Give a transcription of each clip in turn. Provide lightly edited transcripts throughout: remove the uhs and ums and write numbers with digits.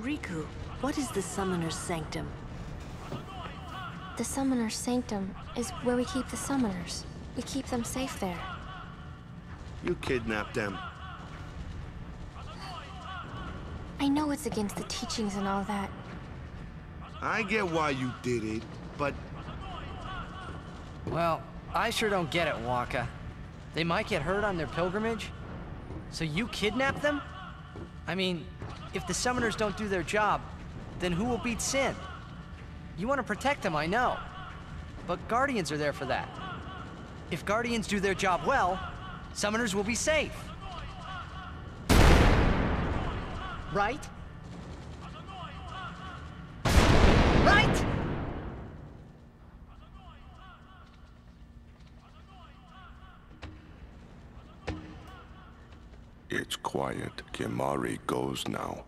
Riku, what is the Summoner's Sanctum? The Summoner's Sanctum is where we keep the Summoners. We keep them safe there. You kidnapped them. I know it's against the teachings and all that. I get why you did it, but... Well, I sure don't get it, Waka. They might get hurt on their pilgrimage? So you kidnap them? I mean, if the Summoners don't do their job, then who will beat Sin? You want to protect them, I know. But Guardians are there for that. If Guardians do their job well, Summoners will be safe. Right? Right? It's quiet. Kimari goes now.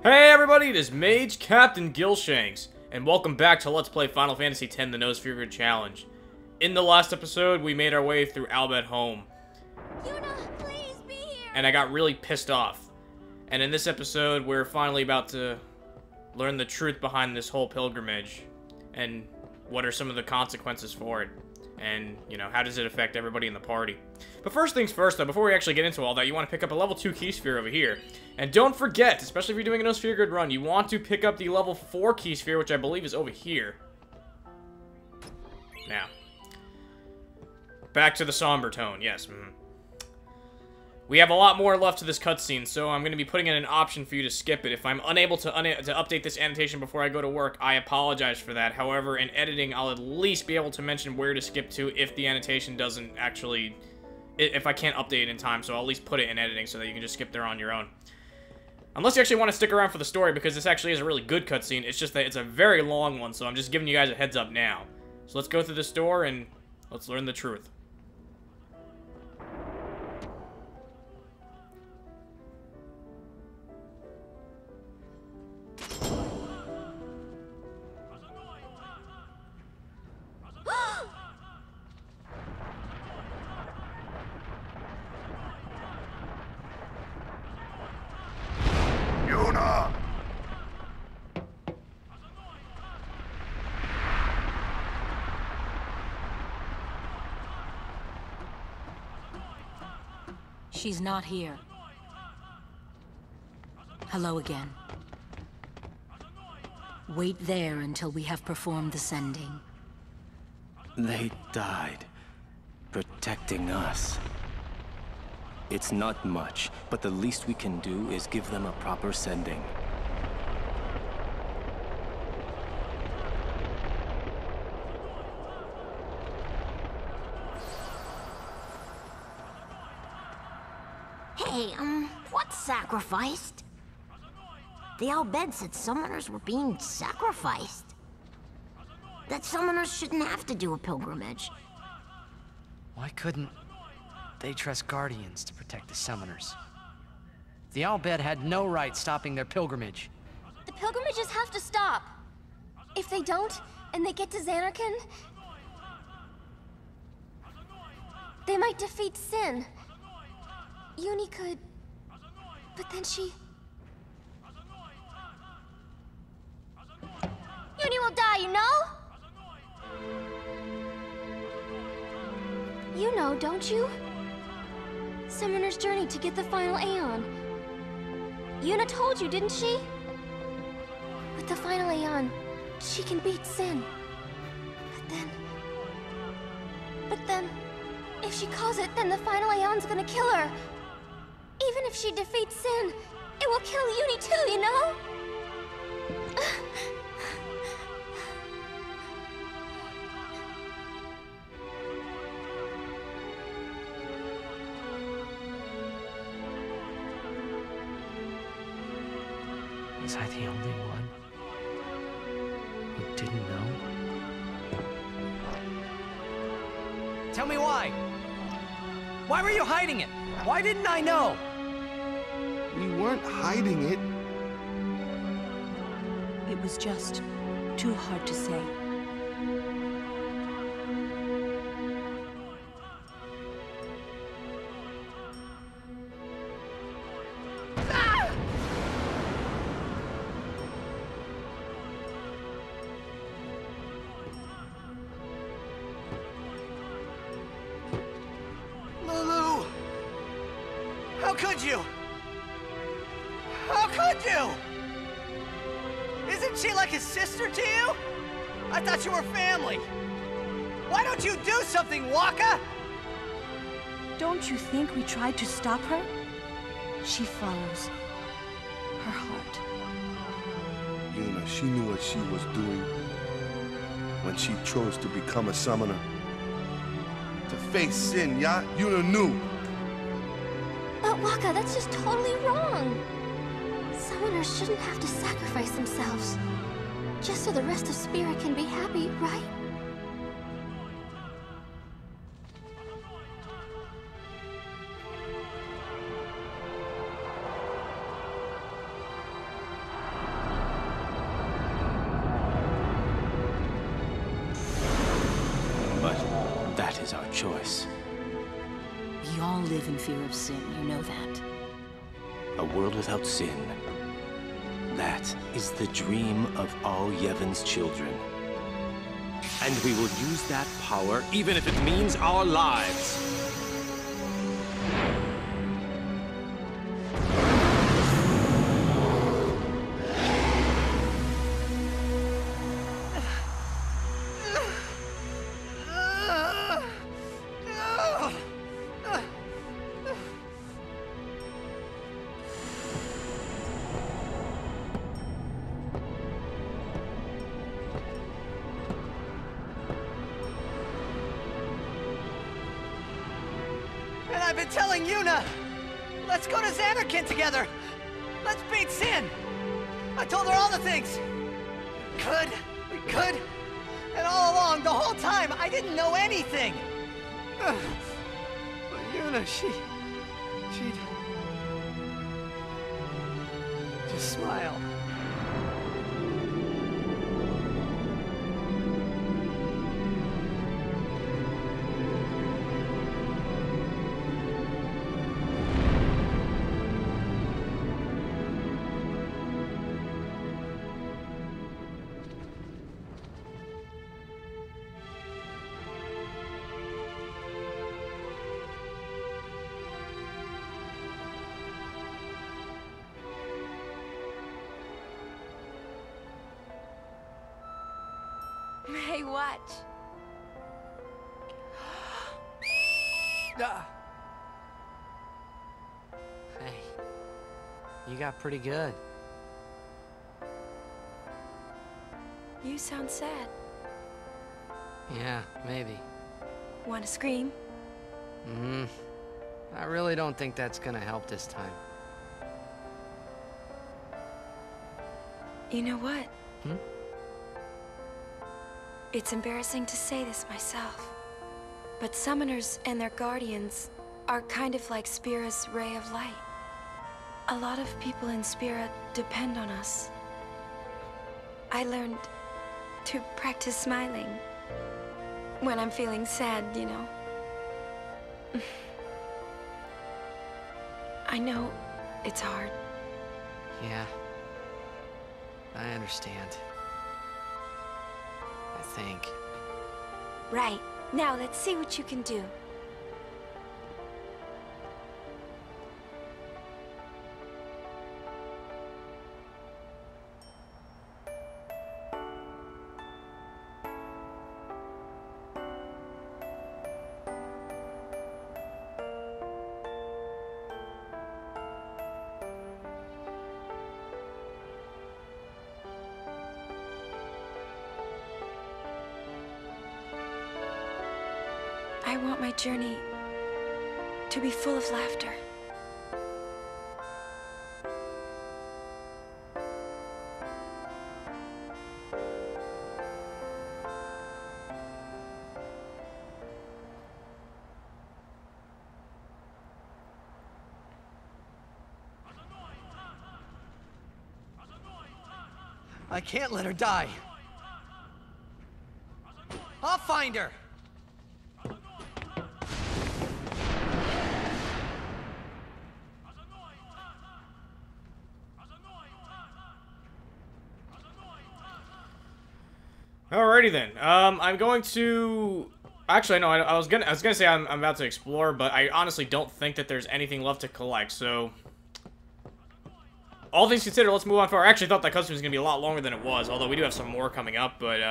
Hey everybody, it is Mage Captain Gilshanks, and welcome back to Let's Play Final Fantasy X The No Sphere Grid Challenge. In the last episode, we made our way through Albert home. Yuna, please be here! And I got really pissed off. And in this episode, we're finally about to learn the truth behind this whole pilgrimage. And what are some of the consequences for it. And, you know, how does it affect everybody in the party? But first things first, though, before we actually get into all that, you want to pick up a level 2 key sphere over here. And don't forget, especially if you're doing a No Sphere Grid run, you want to pick up the level 4 key sphere, which I believe is over here. Now. Back to the somber tone, yes. We have a lot more left to this cutscene, so I'm going to be putting in an option for you to skip it. If I'm unable to update this annotation before I go to work, I apologize for that. However, in editing, I'll at least be able to mention where to skip to if the annotation doesn't actually... if I can't update it in time, so I'll at least put it in editing so that you can just skip there on your own. Unless you actually want to stick around for the story, because this actually is a really good cutscene. It's just that it's a very long one, so I'm just giving you guys a heads up now. So let's go through this door and let's learn the truth. Yuna! She's not here. Hello again. Wait there until we have performed the sending. They died, protecting us. It's not much, but the least we can do is give them a proper sending. Hey, what's sacrificed? The Al-Bed said summoners were being sacrificed. That summoners shouldn't have to do a pilgrimage. Why couldn't they trust Guardians to protect the Summoners? The Al-Bed had no right stopping their pilgrimage. The pilgrimages have to stop. If they don't, and they get to Xanarkand, they might defeat Sin. Uni could... but then she... Uni will die, you know? You know, don't you? Summoner's journey to get the final Aeon. Yuna told you, didn't she? With the final Aeon, she can beat Sin. But then... if she calls it, then the final Aeon's gonna kill her. Even if she defeats Sin, it will kill Uni too, you know? Was I the only one who didn't know? Tell me why! Why were you hiding it? Why didn't I know? We weren't hiding it. It was just too hard to say. Lulu! How could you? How could you? Isn't she like a sister to you? I thought you were family. Why don't you do something, Waka? Don't you think we tried to stop her? She follows her heart. Yuna, she knew what she was doing when she chose to become a summoner. To face sin, yeah? Yuna knew. But Waka, that's just totally wrong. Summoners shouldn't have to sacrifice themselves. Just so the rest of Spirit can be happy, right? But that is our choice. We all live in fear of sin, you know that. A world without sin. That is the dream of all Yevon's children. And we will use that power even if it means our lives. And I've been telling Yuna, let's go to Xanarkin together. Let's beat Sin. I told her all the things. We could. And all along, the whole time, I didn't know anything. But Yuna, she'd just smile. Hey, watch. Hey, you got pretty good. You sound sad. Yeah, maybe. Want to scream? I really don't think that's gonna help this time. You know what? Hmm? It's embarrassing to say this myself, but summoners and their guardians are kind of like Spira's ray of light. A lot of people in Spira depend on us. I learned to practice smiling when I'm feeling sad, you know. I know it's hard. Yeah, I understand. I think. Right. Now let's see what you can do. I want my journey to be full of laughter. I can't let her die. I'll find her! Alrighty then. I'm going to... Actually, no, I was gonna say I'm about to explore, but I honestly don't think that there's anything left to collect, so... All things considered, let's move on forward. I actually thought that cutscene was gonna be a lot longer than it was, although we do have some more coming up, but,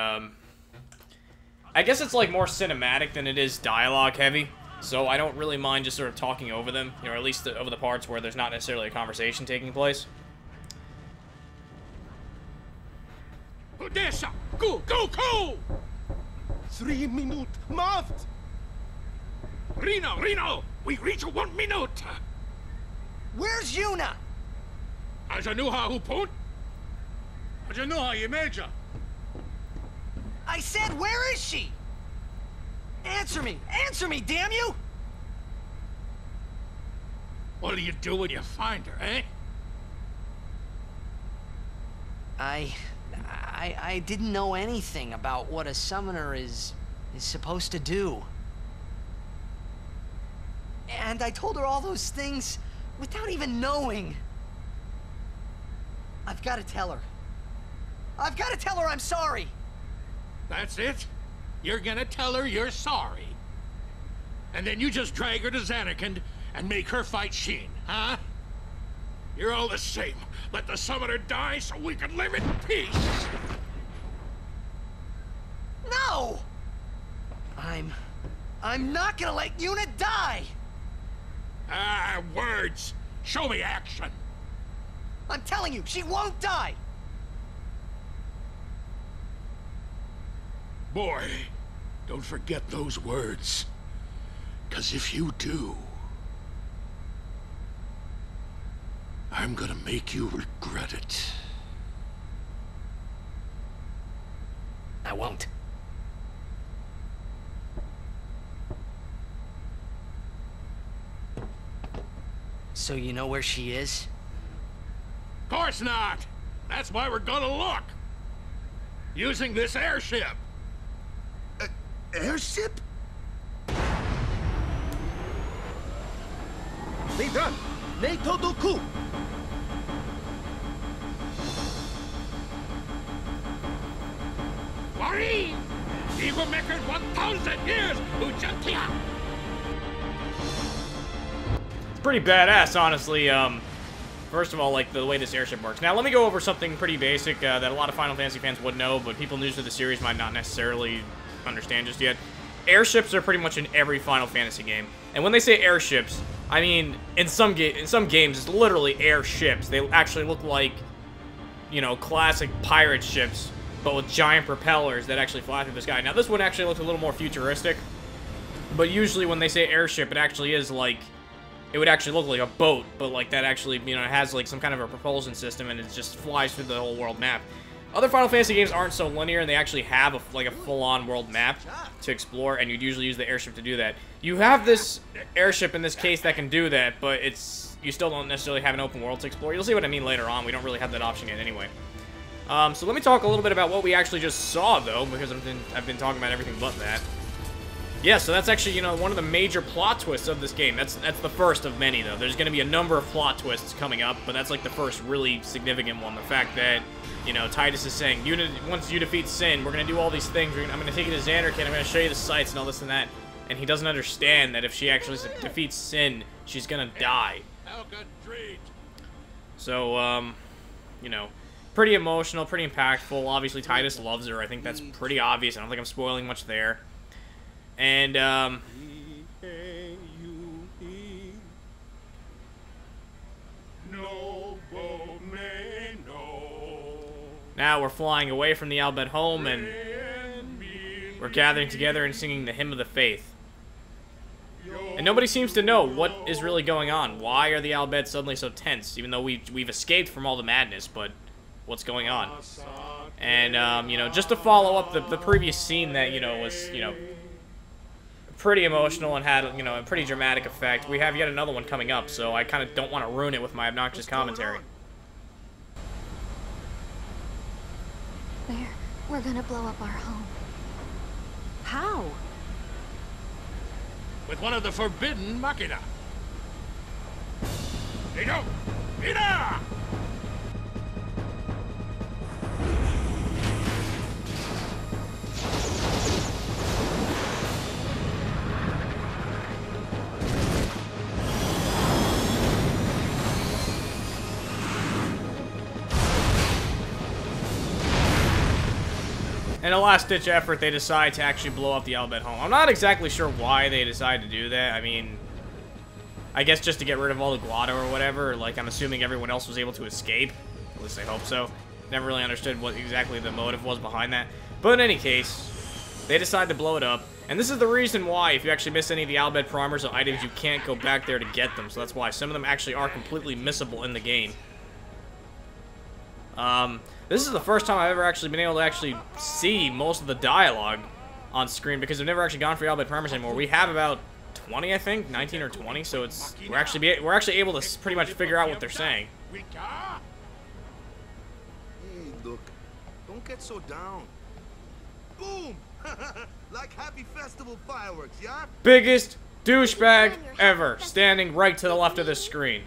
I guess it's, like, more cinematic than it is dialogue-heavy, so I don't really mind just sort of talking over them, you know, or at least over the parts where there's not necessarily a conversation taking place. Odessa! Go, go, go! 3 minutes, Maft! Reno! We reach 1 minute! Where's Yuna? Ajanuha hupon? Ajanuha Major. I said, where is she? Answer me! Answer me, damn you! What do you do when you find her, eh? I didn't know anything about what a summoner is supposed to do. And I told her all those things without even knowing. I've got to tell her. I've got to tell her I'm sorry. That's it? You're gonna tell her you're sorry. And then you just drag her to Zanarkand and make her fight Sheen, huh? You're all the same. Let the summoner die so we can live in peace. No! I'm not gonna let Yuna die! Ah, words. Show me action. I'm telling you, she won't die! Boy, don't forget those words. 'Cause if you do, I'm gonna make you regret it. I won't. So you know where she is? Of course not! That's why we're gonna look! Using this airship! Airship? Leader, NATO Doku! Wari! Eagle Maker 1,000 years! Ujantia! It's pretty badass, honestly. First of all, like, the way this airship works. Now, let me go over something pretty basic that a lot of Final Fantasy fans would know, but people new to the series might not necessarily understand just yet. Airships are pretty much in every Final Fantasy game. And when they say airships, I mean, in some games, it's literally airships. They actually look like, you know, classic pirate ships, but with giant propellers that actually fly through the sky. Now, this one actually looks a little more futuristic, but usually when they say airship, it actually is like, it would actually look like a boat, but like that actually, you know, it has like some kind of a propulsion system and it just flies through the whole world map. Other Final Fantasy games aren't so linear, and they actually have like a full-on world map to explore, and you'd usually use the airship to do that. You have this airship in this case that can do that, but you still don't necessarily have an open world to explore. You'll see what I mean later on. We don't really have that option yet anyway. So let me talk a little bit about what we actually just saw, though, because I've been talking about everything but that. Yeah, so that's actually, you know, one of the major plot twists of this game. That's the first of many, though. There's going to be a number of plot twists coming up, but that's like the first really significant one. The fact that, you know, Titus is saying, once you defeat Sin, we're going to do all these things. I'm going to take you to Zanarkand, I'm going to show you the sights and all this and that. And he doesn't understand that if she actually defeats Sin, she's going to die. So, you know, pretty emotional, pretty impactful. Obviously, Titus loves her. I think that's pretty obvious. I don't think I'm spoiling much there. And, now we're flying away from the Albed home, and we're gathering together and singing the Hymn of the Faith. And nobody seems to know what is really going on. Why are the Albed suddenly so tense? Even though we've escaped from all the madness, but what's going on? And, you know, just to follow up the previous scene that, you know, was, you know, pretty emotional and had, you know, a pretty dramatic effect. We have yet another one coming up, so I kind of don't want to ruin it with my obnoxious commentary. We're gonna blow up our home. How? With one of the forbidden machina. There you go! Yuna! In a last-ditch effort, they decide to actually blow up the Albed home. I'm not exactly sure why they decided to do that. I mean, I guess just to get rid of all the Guado or whatever. Like, I'm assuming everyone else was able to escape. At least I hope so. Never really understood what exactly the motive was behind that. But in any case, they decide to blow it up. And this is the reason why, if you actually miss any of the Albed primers or items, you can't go back there to get them. So that's why some of them actually are completely missable in the game. This is the first time I've ever actually been able to actually see most of the dialogue on screen, because I've never actually gone for Albed primers anymore. We have about 20, I think, 19 or 20, so it's we're actually able to pretty much figure out what they're saying. Hey, look, don't get so down. Boom! Like happy festival fireworks, yeah? Biggest douchebag ever, standing right to the left of the screen.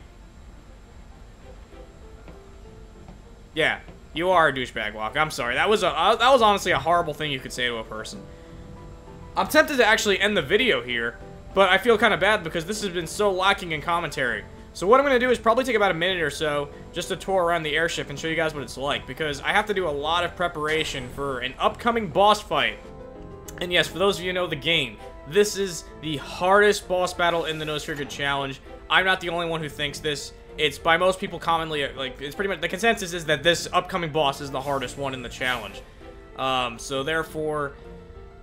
Yeah, you are a douchebag, Walk. I'm sorry. That was honestly a horrible thing you could say to a person. I'm tempted to actually end the video here, but I feel kind of bad because this has been so lacking in commentary. So what I'm going to do is probably take about a minute or so just to tour around the airship and show you guys what it's like, because I have to do a lot of preparation for an upcoming boss fight. And yes, for those of you who know the game, this is the hardest boss battle in the No Secret Challenge. I'm not the only one who thinks this. It's by most people commonly, like, it's pretty much, the consensus is that this upcoming boss is the hardest one in the challenge. So therefore,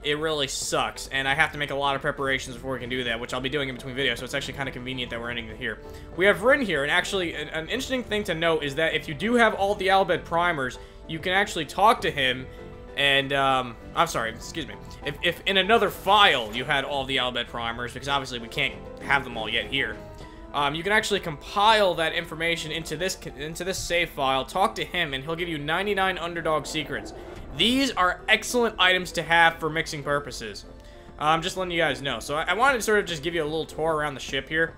it really sucks, and I have to make a lot of preparations before we can do that, which I'll be doing in between videos, so it's actually kind of convenient that we're ending it here. We have Rin here, and actually, an interesting thing to note is that if you do have all the Albed primers, you can actually talk to him, and, I'm sorry, excuse me. If in another file you had all the Albed primers, because obviously we can't have them all yet here, you can actually compile that information into this save file, talk to him, and he'll give you 99 underdog secrets. These are excellent items to have for mixing purposes. Just letting you guys know. So I wanted to sort of just give you a little tour around the ship here,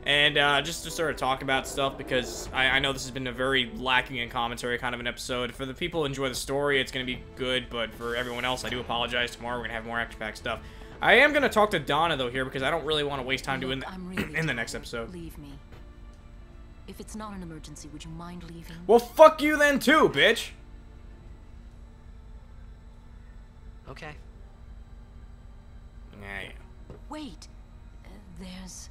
and just to sort of talk about stuff, because I know this has been a very lacking in commentary kind of an episode. For the people who enjoy the story, it's going to be good, but for everyone else, I do apologize. Tomorrow we're going to have more action-packed stuff. I am going to talk to Donna, though, here, because I don't really want to waste time doing in the next episode. Leave me. If it's not an emergency, would you mind leaving? Well, fuck you then, too, bitch! Okay. Yeah. Wait. There's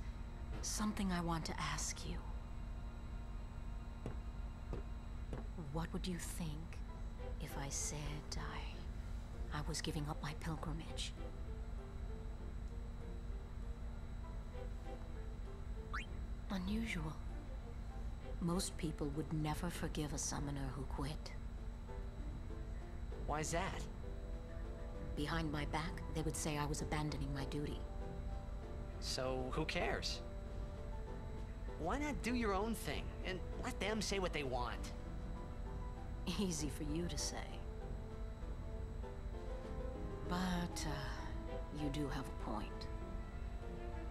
something I want to ask you. What would you think if I said I was giving up my pilgrimage? Unusual. Most people would never forgive a summoner who quit. Why's that? Behind my back, they would say I was abandoning my duty. So, who cares? Why not do your own thing, and let them say what they want? Easy for you to say. But, you do have a point.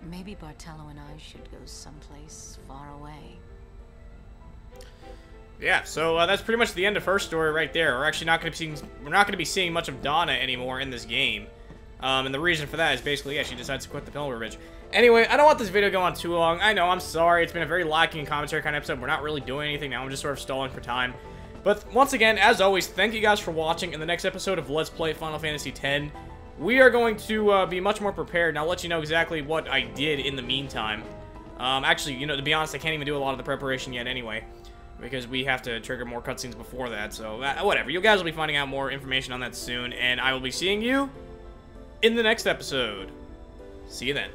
Maybe Bartello and I should go someplace far away. Yeah, so that's pretty much the end of her story right there. We're actually not going to be seeing much of Donna anymore in this game. And the reason for that is basically, yeah, she decides to quit the pilgrimage. Anyway, I don't want this video to go on too long. I know, I'm sorry. It's been a very lacking in commentary kind of episode. We're not really doing anything now. I'm just sort of stalling for time. But once again, as always, thank you guys for watching. In the next episode of Let's Play Final Fantasy X, we are going to be much more prepared, and I'll let you know exactly what I did in the meantime. Actually, you know, to be honest, I can't even do a lot of the preparation yet anyway, because we have to trigger more cutscenes before that, so whatever. You guys will be finding out more information on that soon, and I will be seeing you in the next episode. See you then.